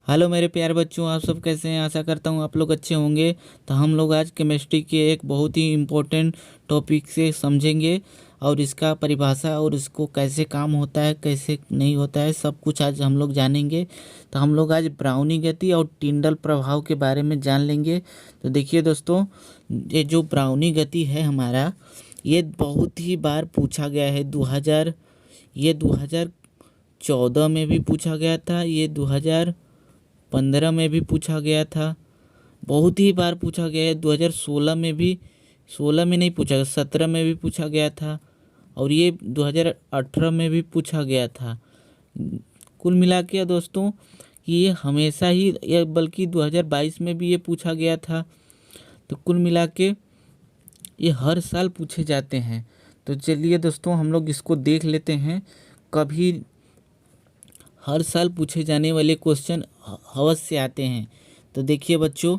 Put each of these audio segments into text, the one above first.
Hello मेरे प्यारे बच्चों, आप सब कैसे हैं। आशा करता हूँ आप लोग अच्छे होंगे। तो हम लोग आज केमिस्ट्री के एक बहुत ही इम्पोर्टेंट टॉपिक से समझेंगे और इसका परिभाषा और इसको कैसे काम होता है कैसे नहीं होता है सब कुछ आज हम लोग जानेंगे। तो हम लोग आज ब्राउनी गति और टिंडल प्रभाव के बारे में जान लेंगे। तो देखिए दोस्तों, ये जो ब्राउनी गति है हमारा, ये बहुत ही बार पूछा गया है। 2014 में भी पूछा गया था, ये 2015 में भी पूछा गया था, बहुत ही बार पूछा गया है। 2016 में भी, 16 में नहीं पूछा, 17 में भी पूछा गया था और ये 2018 में भी पूछा गया था। कुल मिला के दोस्तों कि ये हमेशा ही, या बल्कि 2022 में भी ये पूछा गया था। तो कुल मिला के ये हर साल पूछे जाते हैं। तो चलिए दोस्तों, हम लोग इसको देख लेते हैं। कभी हर साल पूछे जाने वाले क्वेश्चन हवस से आते हैं। तो देखिए बच्चों,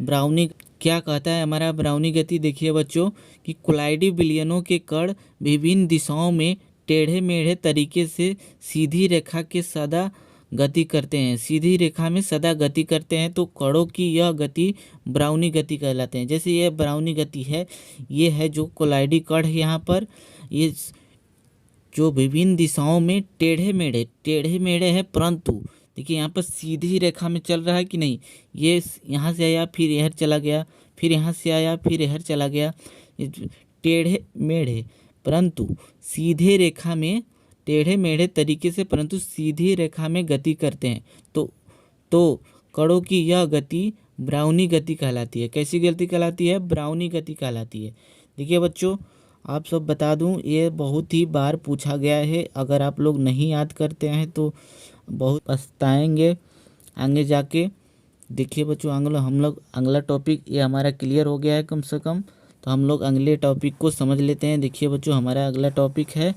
ब्राउनी क्या कहता है हमारा ब्राउनी गति। देखिए बच्चों कि कोलाइडी विलयनों के कण विभिन्न दिशाओं में टेढ़े मेढ़े तरीके से सीधी रेखा के सदा गति करते हैं। सीधी रेखा में सदा गति करते हैं तो कणों की यह गति ब्राउनी गति कहलाते हैं। जैसे यह ब्राउनी गति है, ये है जो कोलाइडी कण है यहाँ पर, ये जो विभिन्न दिशाओं में टेढ़े मेढ़े है, परंतु देखिए यहाँ पर सीधी रेखा में चल रहा है कि नहीं। ये यहाँ से आया फिर इधर चला गया, फिर यहाँ से आया फिर इधर चला गया। ये टेढ़े मेढ़े परंतु सीधे रेखा में, टेढ़े मेढ़े तरीके से परंतु सीधी रेखा में गति करते हैं। तो कणों की यह गति ब्राउनी गति कहलाती है। कैसी गति कहलाती है? ब्राउनी गति कहलाती है। देखिए बच्चों, आप सब बता दूं, ये बहुत ही बार पूछा गया है। अगर आप लोग नहीं याद करते हैं तो बहुत पछताएंगे आगे जाके। देखिए बच्चों, हम लोग अगला टॉपिक ये हमारा क्लियर हो गया है कम से कम। तो हम लोग अगले टॉपिक को समझ लेते हैं। देखिए बच्चों, हमारा अगला टॉपिक है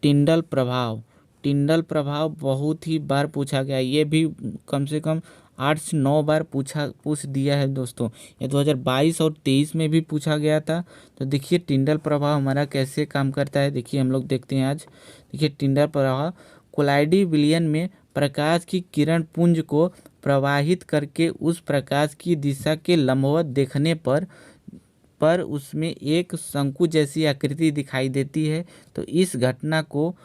टिंडल प्रभाव। टिंडल प्रभाव बहुत ही बार पूछा गया है। ये भी कम से कम 8 से 9 बार पूछ दिया है दोस्तों। ये 2022 और 23 में भी पूछा गया था। तो देखिए टिंडल प्रभाव हमारा कैसे काम करता है। देखिए हम लोग देखते हैं आज। देखिए टिंडल प्रभाव कोलाइडी विलयन में प्रकाश की किरण पुंज को प्रवाहित करके उस प्रकाश की दिशा के लंबवत देखने पर उसमें एक शंकु जैसी आकृति दिखाई देती है। तो इस घटना को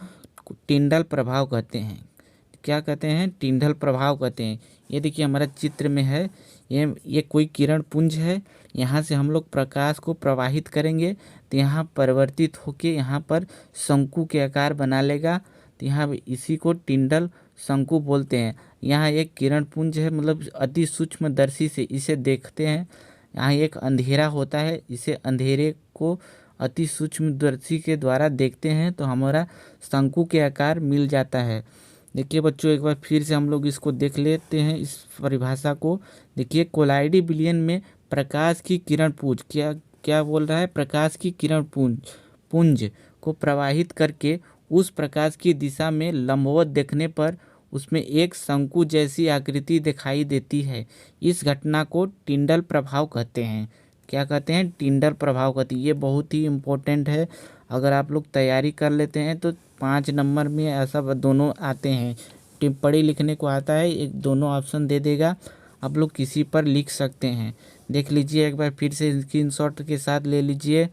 टिंडल प्रभाव कहते हैं। क्या कहते हैं? टिंडल प्रभाव कहते हैं। ये देखिए हमारा चित्र में है, ये कोई किरण पुंज है। यहाँ से हम लोग प्रकाश को प्रवाहित करेंगे तो यहाँ परिवर्तित होके यहाँ पर शंकु के आकार बना लेगा। तो यहाँ इसी को टिंडल शंकु बोलते हैं। यहाँ एक किरण पुंज है, मतलब अति सूक्ष्मदर्शी से इसे देखते हैं। यहाँ एक अंधेरा होता है, इसे अंधेरे को अति सूक्ष्मदर्शी के द्वारा देखते हैं तो हमारा शंकु के आकार मिल जाता है। देखिए बच्चों, एक बार फिर से हम लोग इसको देख लेते हैं इस परिभाषा को। देखिए कोलाइडी विलयन में प्रकाश की किरण पुंज, क्या बोल रहा है? प्रकाश की किरण पुंज को प्रवाहित करके उस प्रकाश की दिशा में लंबवत देखने पर उसमें एक शंकु जैसी आकृति दिखाई देती है। इस घटना को टिंडल प्रभाव कहते हैं। क्या कहते हैं? टिंडल प्रभाव कहते हैं। ये बहुत ही इम्पोर्टेंट है। अगर आप लोग तैयारी कर लेते हैं तो 5 नंबर में ऐसा दोनों आते हैं। टिप्पणी लिखने को आता है, एक दोनों ऑप्शन दे देगा, आप लोग किसी पर लिख सकते हैं। देख लीजिए एक बार फिर से, स्क्रीनशॉट के साथ ले लीजिए।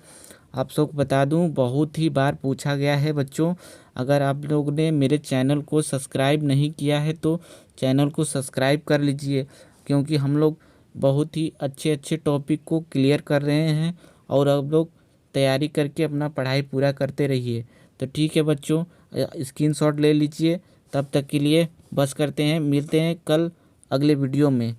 आप सबको बता दूं, बहुत ही बार पूछा गया है बच्चों। अगर आप लोग ने मेरे चैनल को सब्सक्राइब नहीं किया है तो चैनल को सब्सक्राइब कर लीजिए, क्योंकि हम लोग बहुत ही अच्छे टॉपिक को क्लियर कर रहे हैं और आप लोग तैयारी करके अपना पढ़ाई पूरा करते रहिए। तो ठीक है बच्चों, स्क्रीनशॉट ले लीजिए। तब तक के लिए बस करते हैं, मिलते हैं कल अगले वीडियो में।